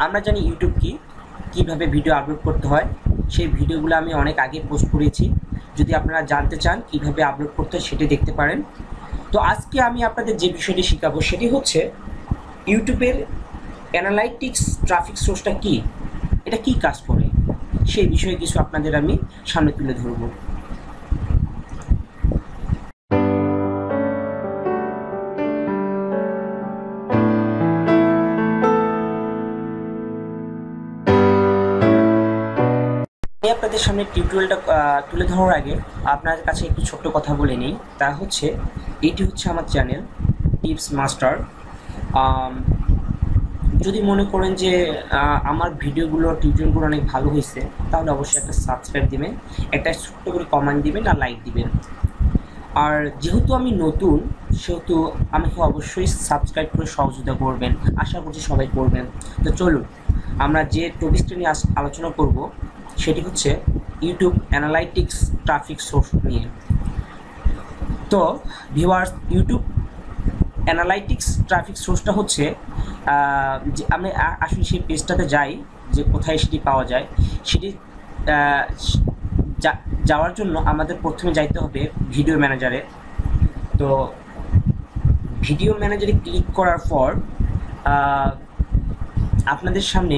আমরা জানি ইউটিউব কি, কিভাবে ভিডিও আপলোড করতে হয়, সেই ভিডিওগুলো আমি অনেক আগে পোস্ট করেছি। যদি আপনারা জানতে চান কিভাবে আপলোড করতে হয় সেটি দেখতে পারেন। তো আজকে আমি আপনাদের যে বিষয়টি শেখাবো সেটি হচ্ছে ইউটিউবের অ্যানালাইটিক্স ট্রাফিক সোর্সটা কি, এটা কি কাজ করে, সেই বিষয়ে কিছু আপনাদের আমি সামনে তুলে ধরবো। আমি আপনাদের সামনে টিউটোরিয়ালটা তুলে ধরার আগে আপনার কাছে একটু ছোট্ট কথা বলে নিই। তা হচ্ছে এটি হচ্ছে আমার চ্যানেল টিপস মাস্টার। যদি মনে করেন যে আমার ভিডিওগুলো টিউটোরিয়ালগুলো অনেক ভালো হয়েছে, তাহলে অবশ্যই একটা সাবস্ক্রাইব দিবেন, একটা ছোট্ট করে কমেন্ট দিবেন আর লাইক দিবেন। আর যেহেতু আমি নতুন, সেহেতু আমাকে অবশ্যই সাবস্ক্রাইব করে সহযোগিতা করবেন, আশা করছি সবাই করবেন। তো চলুন আমরা যে টপিকটা নিয়ে আলোচনা করব সেটি হচ্ছে ইউটিউব অ্যানালাইটিক্স ট্রাফিক সোর্স নিয়ে। তো ভিউয়ার্স, ইউটিউব অ্যানালাইটিক্স ট্রাফিক সোর্সটা হচ্ছে যে আমি আসলে সেই পেজটাতে যাই, যে কোথায় সেটি পাওয়া যায়। সেটি যাওয়ার জন্য আমাদের প্রথমে যাইতে হবে ভিডিও ম্যানেজারে। তো ভিডিও ম্যানেজারে ক্লিক করার পর আপনাদের সামনে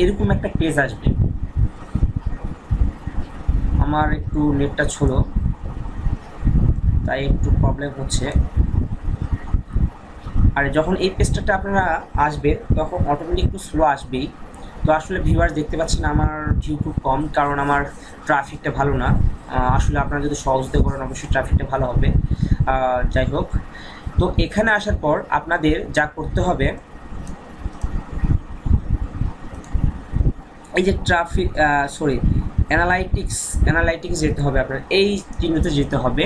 এরকম একটা পেজ আসবে। আমার একটু নেটটা ছিল, তাই একটু প্রবলেম হচ্ছে। আর যখন এই পেজটাতে আপনারা আসবে তখন অটোমেটিক একটু স্লো আসবেই। তো আসলে ভিউয়ার্স দেখতে পাচ্ছেন আমার ভিউ খুব কম, কারণ আমার ট্রাফিকটা ভালো না। আসলে আপনারা যদি সহজতে করেন অবশ্যই ট্রাফিকটা ভালো হবে। যাই হোক, তো এখানে আসার পর আপনাদের যা করতে হবে, এই যে ট্রাফিক অ্যানালাইটিক্স যেতে হবে, আপনার এই চিহ্নতে যেতে হবে।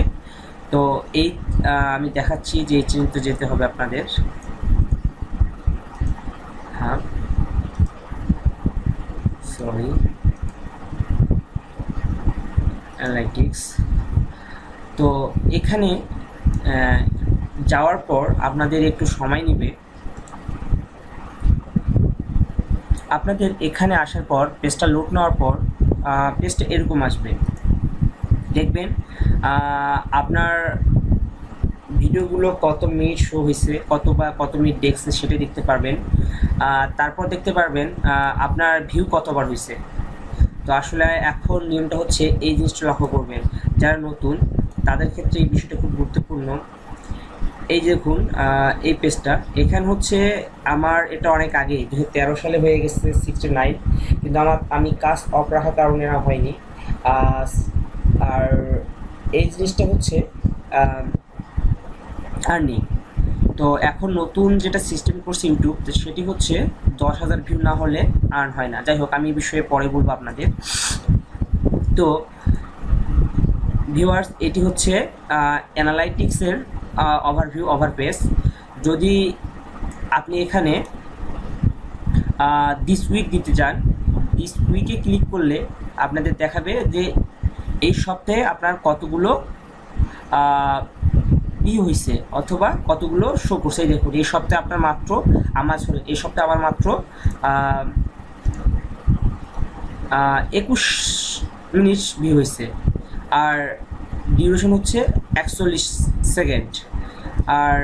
তো এই আমি দেখাচ্ছি যে এই চিহ্নতে যেতে হবে আপনাদের। হ্যাঁ, সরি, অ্যানালাইটিক্স। তো এখানে যাওয়ার পর আপনাদের একটু সময় নেবে। আপনাদের এখানে আসার পর পেজটা লোড নেওয়ার পর পেজটা এরকম আসবে। দেখবেন আপনার ভিডিওগুলো কত মিনিট শো হয়েছে, কত মিনিট দেখছে সেটা দেখতে পারবেন। তারপর দেখতে পারবেন আপনার ভিউ কতবার হয়েছে। তো আসলে এখন নিয়মটা হচ্ছে এই জিনিসটা লক্ষ্য করবেন, যারা নতুন তাদের ক্ষেত্রে এই বিষয়টা খুব গুরুত্বপূর্ণ। এই দেখুন এই পেজটা, এখানে হচ্ছে আমার এটা অনেক আগে 2013 সালে হয়ে গেছে 69, কিন্তু আমি কাজ অফ রাখার কারণে না হয়নি। আর এই জিনিসটা হচ্ছে আর্নিং। তো এখন নতুন যেটা সিস্টেম করছে ইউটিউব, তো সেটি হচ্ছে 10,000 ভিউ না হলে আর্ন হয় না। যাই হোক, আমি এই বিষয়ে পরে বলবো আপনাদের। তো ভিউয়ার্স, এটি হচ্ছে অ্যানালাইটিক্সের ওভারপেজ। যদি আপনি এখানে দিস উইক দিতে চান, দিস উইকে ক্লিক করলে আপনাদের দেখাবে যে এই সপ্তাহে আপনার কতগুলো হয়েছে অথবা কতগুলো শো করছে। দেখুন এই সপ্তাহে আপনার মাত্র এই সপ্তাহে আমার মাত্র 21 মিনিট ভিউ হয়েছে, আর ডিউরেশন হচ্ছে 41 সেকেন্ড। আর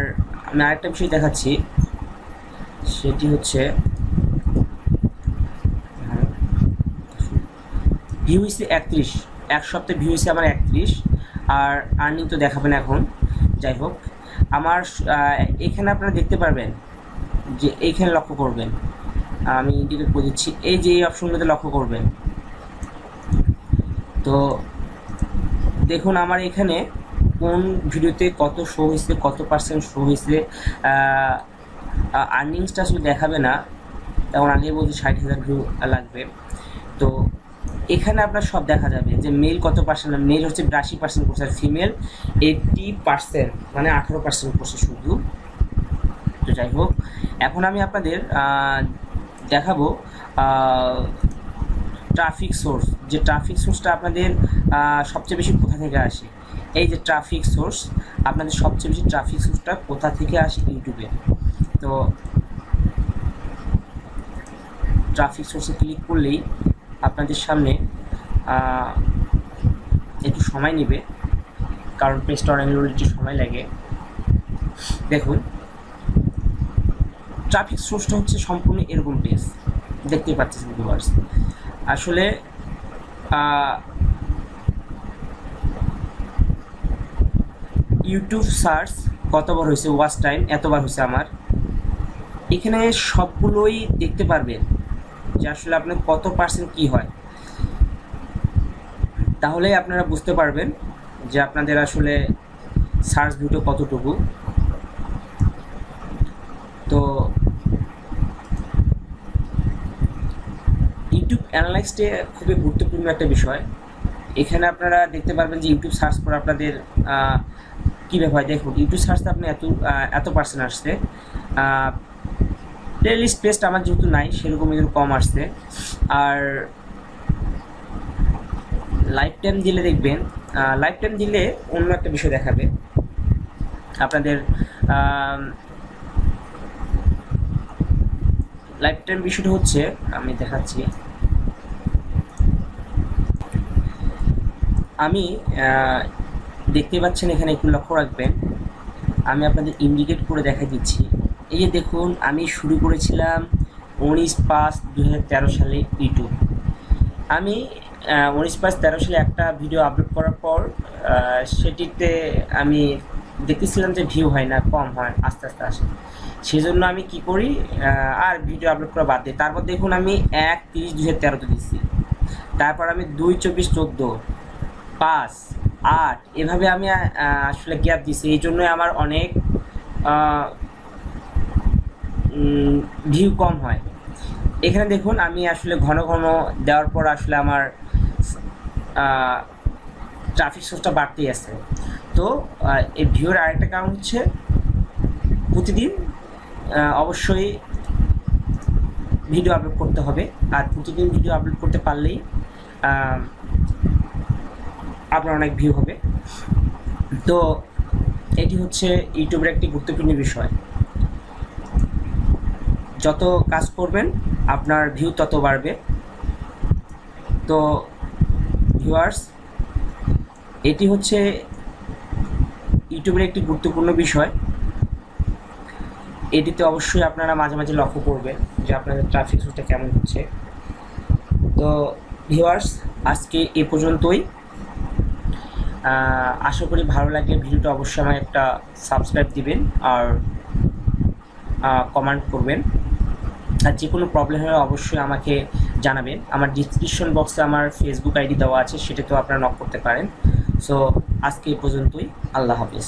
আমি আরেকটা বিষয় দেখাচ্ছি, সেটি হচ্ছে ভিউ হয়েছে 31, এক সপ্তাহে ভিউ হয়েছে আমার 31। আর আর্নিং তো দেখাবেন এখন। যাই হোক, আমার এখানে আপনারা দেখতে পারবেন যে এইখানে লক্ষ্য করবেন, আমি ইন্ডিকেট করে দিচ্ছি, এই যে এই অপশনগুলোতে লক্ষ্য করবেন। তো দেখুন আমার এখানে কোন ভিডিওতে কত শো হয়েছে, কত পার্সেন্ট শো হয়েছে। আর্নিংসটা আসলে দেখাবে না, তেমন আগে বলছি 60,000 ভিউ লাগবে। তো এখানে আপনার সব দেখা যাবে যে মেল কত পার্সেন্ট, মেল হচ্ছে 82% করছে, আর ফিমেল 80%, মানে 18% করছে শুধু। তো যাই হোক, এখন আমি আপনাদের দেখাবো ট্রাফিক সোর্স, যে ট্রাফিক সোর্সটা আপনাদের সবচেয়ে বেশি কোথা থেকে আসে। এই যে ট্রাফিক সোর্স, আপনাদের সবচেয়ে বেশি ট্রাফিক সোর্সটা কোথা থেকে আসে ইউটিউবে। তো ট্রাফিক সোর্সে ক্লিক করলেই আপনাদের সামনে একটু সময় নেবে, কারণ পেজটা অনেক একটু সময় লাগে। দেখুন, ট্রাফিক সোর্সটা হচ্ছে সম্পূর্ণ এরকম পেজ দেখতেই পাচ্ছেন ভিউয়ার্স। আসলে ইউটিউব সার্চ কতবার হয়েছে, ওয়াচ টাইম এতবার হয়েছে আমার, এখানে সবগুলোই দেখতে পারবেন যে আসলে আপনার কত পার্সেন্ট কী হয়। তাহলেই আপনারা বুঝতে পারবেন যে আপনাদের আসলে সার্চ ভিডিও কতটুকু। তো ইউটিউব অ্যানালাইসিসে খুবই গুরুত্বপূর্ণ একটা বিষয়। এখানে আপনারা দেখতে পারবেন যে ইউটিউব সার্চ করে আপনাদের কীভাবে হয়। দেখুন, ইউটিউব সার্চে আপনি এত পার্সেন্ট আসছে, প্লেলিস্ট পেস্ট আমার যেহেতু নাই সেরকম একটু কম আসছে। আর লাইফ টাইম দিলে দেখবেন, লাইফ টাইম দিলে অন্য একটা বিষয় দেখাবে আপনাদের। লাইফ টাইম বিষয়টা হচ্ছে, আমি দেখাচ্ছি, আমি দেখতে পাচ্ছেন এখানে একটু লক্ষ্য রাখবেন, আমি আপনাদের ইন্ডিকেট করে দেখা দিচ্ছি। এই যে দেখুন, আমি শুরু করেছিলাম 19/5/2013 সালে ইউটিউব। আমি 19/5/13 সালে একটা ভিডিও আপলোড করার পর সেটিতে আমি দেখতেছিলাম যে ভিউ হয় না, কম হয়, আস্তে আস্তে আসে। সেই জন্য আমি কি করি, আর ভিডিও আপলোড করা বাদ দিই। তারপর দেখুন আমি 1/30/2013 দিচ্ছি, তারপর আমি 2/24/14, 5/8 এভাবে আমি আসলে গ্যাপ দিচ্ছি। এই জন্যই আমার অনেক ভিউ কম হয়। এখানে দেখুন আমি আসলে ঘন ঘন দেওয়ার পর আসলে আমার ট্রাফিক সোর্সটা বাড়তেই আছে। তো এই ভিউর আরেকটা কারণ হচ্ছে প্রতিদিন অবশ্যই ভিডিও আপলোড করতে হবে, আর প্রতিদিন ভিডিও আপলোড করতে পারলেই আপনার অনেক ভিউ হবে। তো এটি হচ্ছে ইউটিউবের একটি গুরুত্বপূর্ণ বিষয়। যত কাজ করবেন আপনার ভিউ তত বাড়বে। তো ভিউয়ার্স, এটি হচ্ছে ইউটিউবের একটি গুরুত্বপূর্ণ বিষয়। এটিতে অবশ্যই আপনারা মাঝে মাঝে লক্ষ্য করবেন যে আপনাদের ট্রাফিক সোর্সটা কেমন হচ্ছে। তো ভিউয়ার্স, আজকে এ পর্যন্তই। আশা করি ভালো লাগলে ভিডিওটা অবশ্যই আমার একটা সাবস্ক্রাইব দিবেন আর কমেন্ট করবেন। আর যে কোনো প্রবলেম হলে অবশ্যই আমাকে জানাবেন। আমার ডিসক্রিপশন বক্সে আমার ফেসবুক আইডি দেওয়া আছে, সেটাতেও আপনারা নক করতে পারেন। সো আজকে এই পর্যন্তই। আল্লাহ হাফিজ।